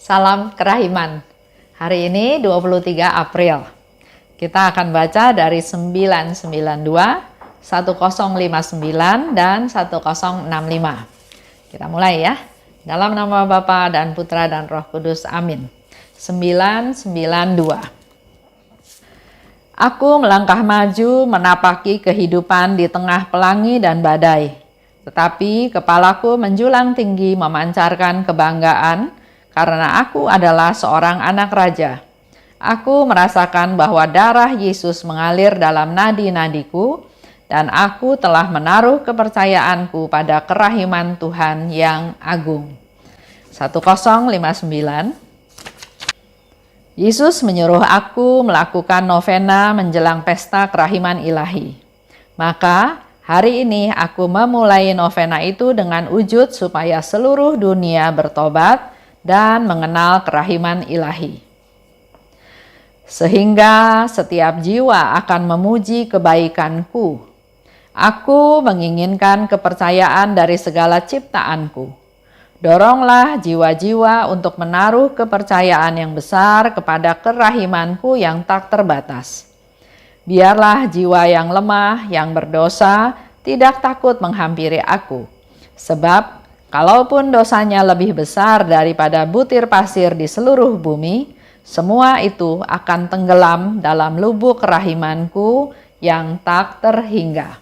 Salam kerahiman. Hari ini 23 April. Kita akan baca dari 992, 1059 dan 1065. Kita mulai ya. Dalam nama Bapa dan Putra dan Roh Kudus. Amin. 992. Aku melangkah maju menapaki kehidupan di tengah pelangi dan badai. Tetapi kepalaku menjulang tinggi memancarkan kebanggaan karena aku adalah seorang anak raja. Aku merasakan bahwa darah Yesus mengalir dalam nadi-nadiku dan aku telah menaruh kepercayaanku pada kerahiman Tuhan yang agung. 1059. Yesus menyuruh aku melakukan novena menjelang pesta kerahiman ilahi. Maka hari ini aku memulai novena itu dengan wujud supaya seluruh dunia bertobat dan mengenal kerahiman ilahi. Sehingga setiap jiwa akan memuji kebaikanku. Aku menginginkan kepercayaan dari segala ciptaanku. Doronglah jiwa-jiwa untuk menaruh kepercayaan yang besar kepada kerahimanku yang tak terbatas. Biarlah jiwa yang lemah, yang berdosa, tidak takut menghampiri aku. Sebab, kalaupun dosanya lebih besar daripada butir pasir di seluruh bumi, semua itu akan tenggelam dalam lubuk kerahimanku yang tak terhingga.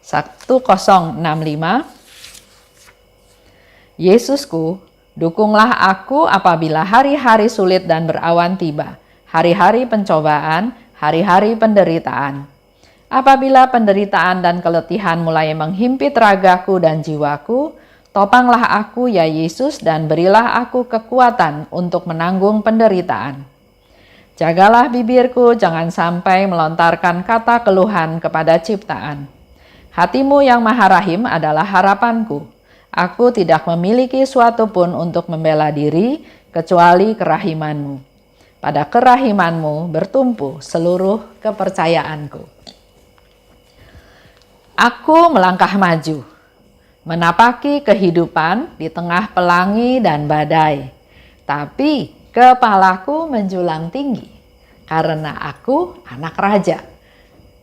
1065. Yesusku, dukunglah aku apabila hari-hari sulit dan berawan tiba, hari-hari pencobaan, hari-hari penderitaan. Apabila penderitaan dan keletihan mulai menghimpit ragaku dan jiwaku, topanglah aku ya Yesus dan berilah aku kekuatan untuk menanggung penderitaan. Jagalah bibirku jangan sampai melontarkan kata keluhan kepada ciptaan. Hatimu yang maha rahim adalah harapanku. Aku tidak memiliki suatu pun untuk membela diri kecuali kerahimanmu. Pada kerahimanmu bertumpu seluruh kepercayaanku. Aku melangkah maju, menapaki kehidupan di tengah pelangi dan badai. Tapi kepalaku menjulang tinggi karena aku anak raja.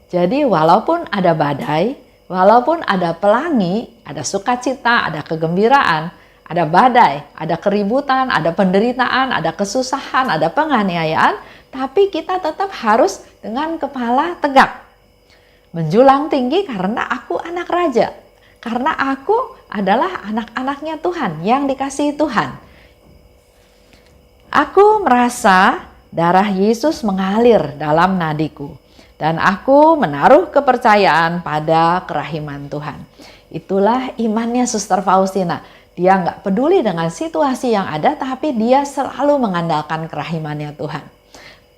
Jadi walaupun ada badai, walaupun ada pelangi, ada sukacita, ada kegembiraan, ada badai, ada keributan, ada penderitaan, ada kesusahan, ada penganiayaan, tapi kita tetap harus dengan kepala tegak. Menjulang tinggi karena aku anak raja. Karena aku adalah anak-anaknya Tuhan yang dikasihi Tuhan. Aku merasa darah Yesus mengalir dalam nadiku. Dan aku menaruh kepercayaan pada kerahiman Tuhan. Itulah imannya Suster Faustina. Dia nggak peduli dengan situasi yang ada, tapi dia selalu mengandalkan kerahimannya Tuhan.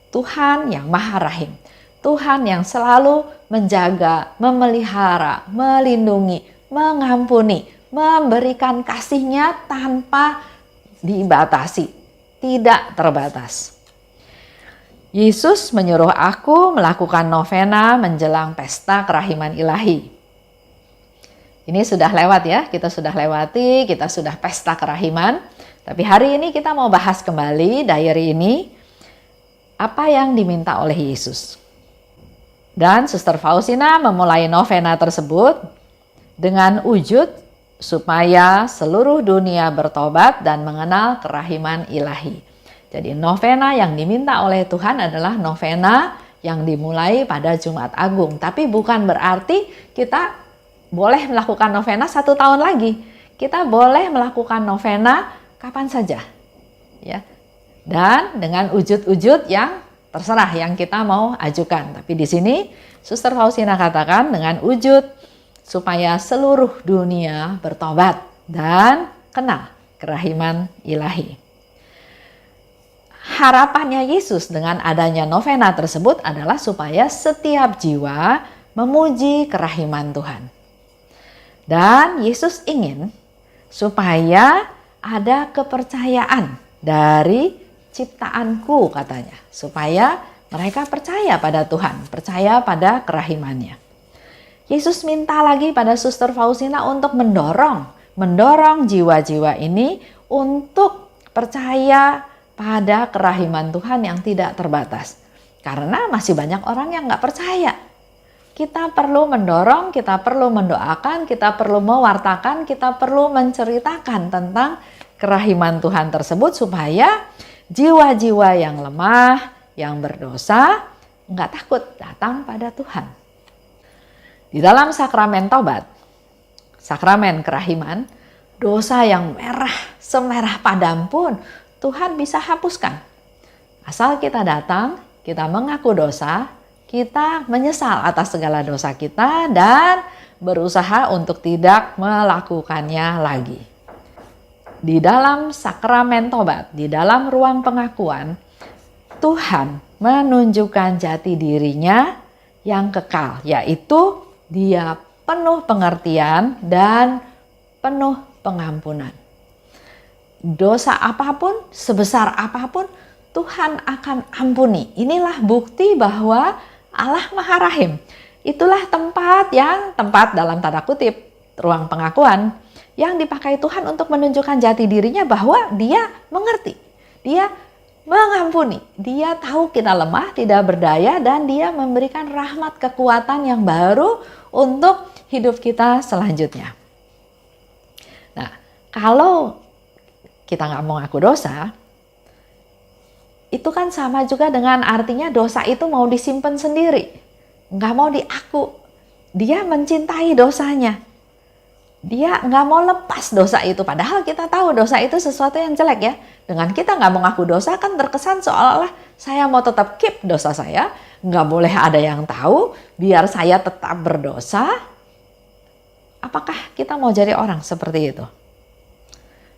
Tuhan yang maha rahim. Tuhan yang selalu menjaga, memelihara, melindungi, mengampuni, memberikan kasihnya tanpa dibatasi, tidak terbatas. Yesus menyuruh aku melakukan novena menjelang pesta kerahiman ilahi. Ini sudah lewat ya, kita sudah lewati, kita sudah pesta kerahiman. Tapi hari ini kita mau bahas kembali diary ini, apa yang diminta oleh Yesus. Dan Suster Faustina memulai novena tersebut dengan wujud supaya seluruh dunia bertobat dan mengenal kerahiman ilahi. Jadi novena yang diminta oleh Tuhan adalah novena yang dimulai pada Jumat Agung. Tapi bukan berarti kita boleh melakukan novena 1 tahun lagi. Kita boleh melakukan novena kapan saja. Ya. Dan dengan wujud-wujud yang terserah yang kita mau ajukan. Tapi di sini Suster Faustina katakan dengan wujud supaya seluruh dunia bertobat dan kenal kerahiman ilahi. Harapannya Yesus dengan adanya novena tersebut adalah supaya setiap jiwa memuji kerahiman Tuhan. Dan Yesus ingin supaya ada kepercayaan dari ciptaanku katanya. Supaya mereka percaya pada Tuhan, percaya pada kerahimannya. Yesus minta lagi pada Suster Faustina untuk mendorong jiwa-jiwa ini untuk percaya pada kerahiman Tuhan yang tidak terbatas. Karena masih banyak orang yang nggak percaya. Kita perlu mendorong, kita perlu mendoakan, kita perlu mewartakan, kita perlu menceritakan tentang kerahiman Tuhan tersebut supaya jiwa-jiwa yang lemah, yang berdosa, nggak takut datang pada Tuhan. Di dalam sakramen tobat, sakramen kerahiman, dosa yang merah, semerah padam pun Tuhan bisa hapuskan. Asal kita datang, kita mengaku dosa, kita menyesal atas segala dosa kita dan berusaha untuk tidak melakukannya lagi. Di dalam sakramen tobat, di dalam ruang pengakuan, Tuhan menunjukkan jati dirinya yang kekal, yaitu Dia penuh pengertian dan penuh pengampunan. Dosa apapun, sebesar apapun, Tuhan akan ampuni. Inilah bukti bahwa Allah Maha Rahim. Itulah tempat dalam tanda kutip, ruang pengakuan yang dipakai Tuhan untuk menunjukkan jati dirinya bahwa Dia mengerti. Dia mengampuni. Dia tahu kita lemah, tidak berdaya, dan Dia memberikan rahmat kekuatan yang baru untuk hidup kita selanjutnya. Nah, kalau kita nggak mau ngaku dosa, itu kan sama juga dengan artinya dosa itu mau disimpan sendiri. Nggak mau diaku. Dia mencintai dosanya. Dia nggak mau lepas dosa itu. Padahal kita tahu dosa itu sesuatu yang jelek ya. Dengan kita nggak mau ngaku dosa kan terkesan seolah-olah saya mau tetap keep dosa saya. Nggak boleh ada yang tahu. Biar saya tetap berdosa. Apakah kita mau jadi orang seperti itu?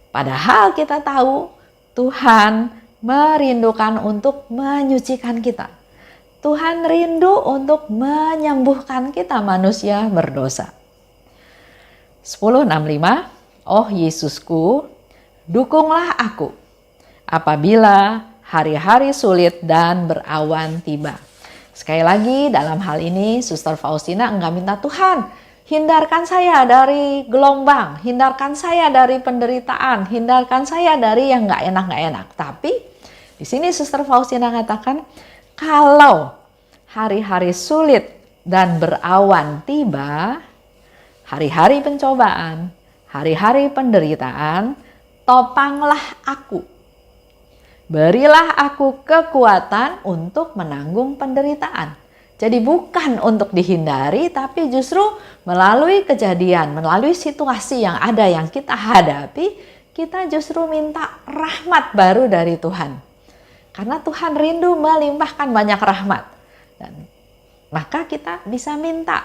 Padahal kita tahu Tuhan merindukan untuk menyucikan kita. Tuhan rindu untuk menyembuhkan kita manusia berdosa. 10:65, oh Yesusku, dukunglah aku apabila hari-hari sulit dan berawan tiba. Sekali lagi dalam hal ini Suster Faustina enggak minta Tuhan, hindarkan saya dari gelombang, hindarkan saya dari penderitaan, hindarkan saya dari yang enggak enak. Tapi di sini Suster Faustina katakan, kalau hari-hari sulit dan berawan tiba, hari-hari pencobaan, hari-hari penderitaan, topanglah aku. Berilah aku kekuatan untuk menanggung penderitaan. Jadi bukan untuk dihindari, tapi justru melalui kejadian, melalui situasi yang ada yang kita hadapi, kita justru minta rahmat baru dari Tuhan. Karena Tuhan rindu melimpahkan banyak rahmat. Dan maka kita bisa minta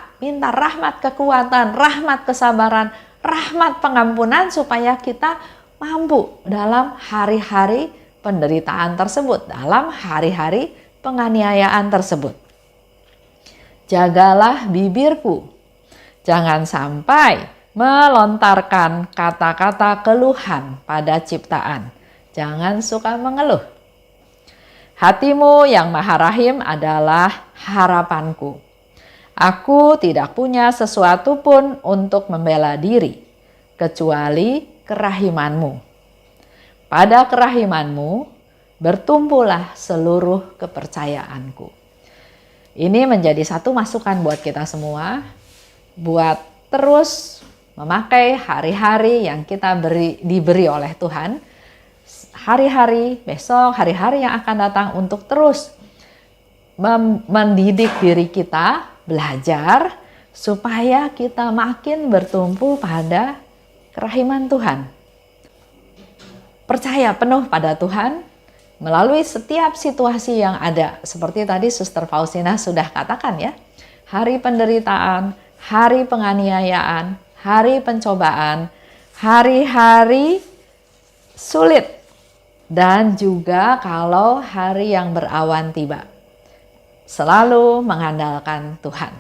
rahmat kekuatan, rahmat kesabaran, rahmat pengampunan supaya kita mampu dalam hari-hari penderitaan tersebut, dalam hari-hari penganiayaan tersebut. Jagalah bibirku, jangan sampai melontarkan kata-kata keluhan pada ciptaan. Jangan suka mengeluh. Hatimu yang Maha Rahim adalah harapanku. Aku tidak punya sesuatu pun untuk membela diri, kecuali kerahimanmu. Pada kerahimanmu bertumpulah seluruh kepercayaanku. Ini menjadi satu masukan buat kita semua, buat terus memakai hari-hari yang kita diberi oleh Tuhan, hari-hari besok, hari-hari yang akan datang untuk terus mendidik diri kita, belajar supaya kita makin bertumpu pada kerahiman Tuhan. Percaya penuh pada Tuhan melalui setiap situasi yang ada. Seperti tadi Suster Faustina sudah katakan ya, hari penderitaan, hari penganiayaan, hari pencobaan, hari-hari sulit. Dan juga kalau hari yang berawan tiba, selalu mengandalkan Tuhan.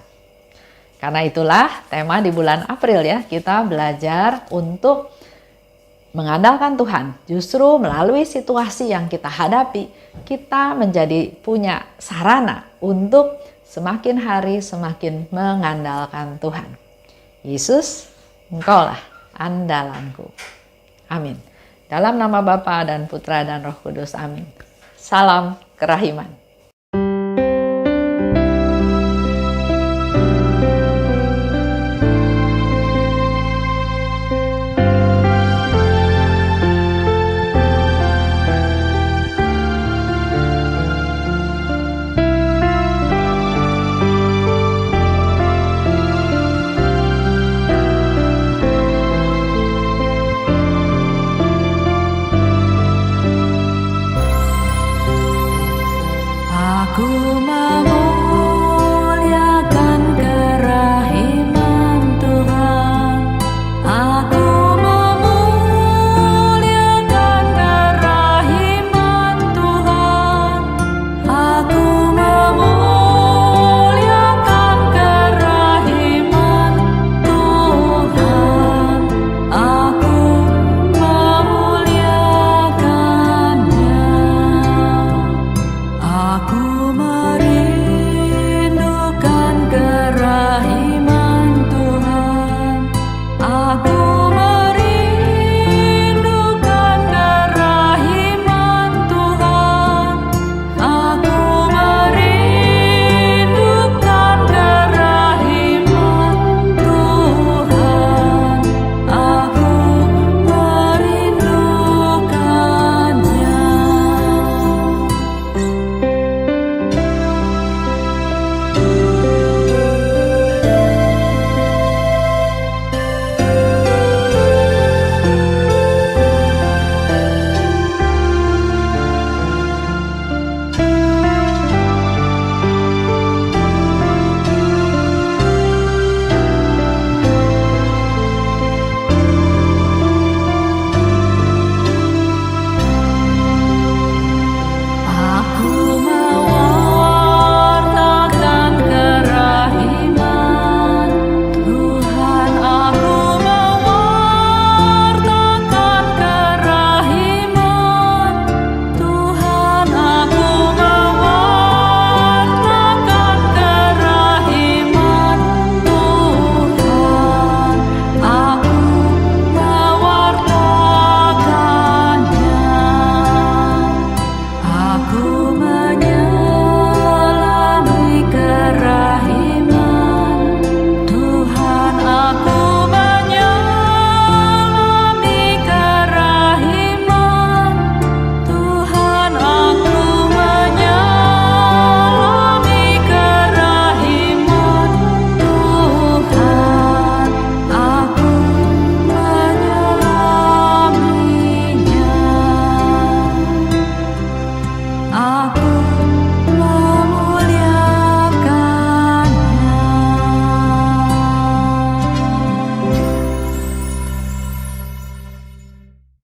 Karena itulah tema di bulan April ya, kita belajar untuk mengandalkan Tuhan. Justru melalui situasi yang kita hadapi, kita menjadi punya sarana untuk semakin hari semakin mengandalkan Tuhan. Yesus, Engkaulah andalanku. Amin. Dalam nama Bapa dan Putra dan Roh Kudus. Amin. Salam kerahiman.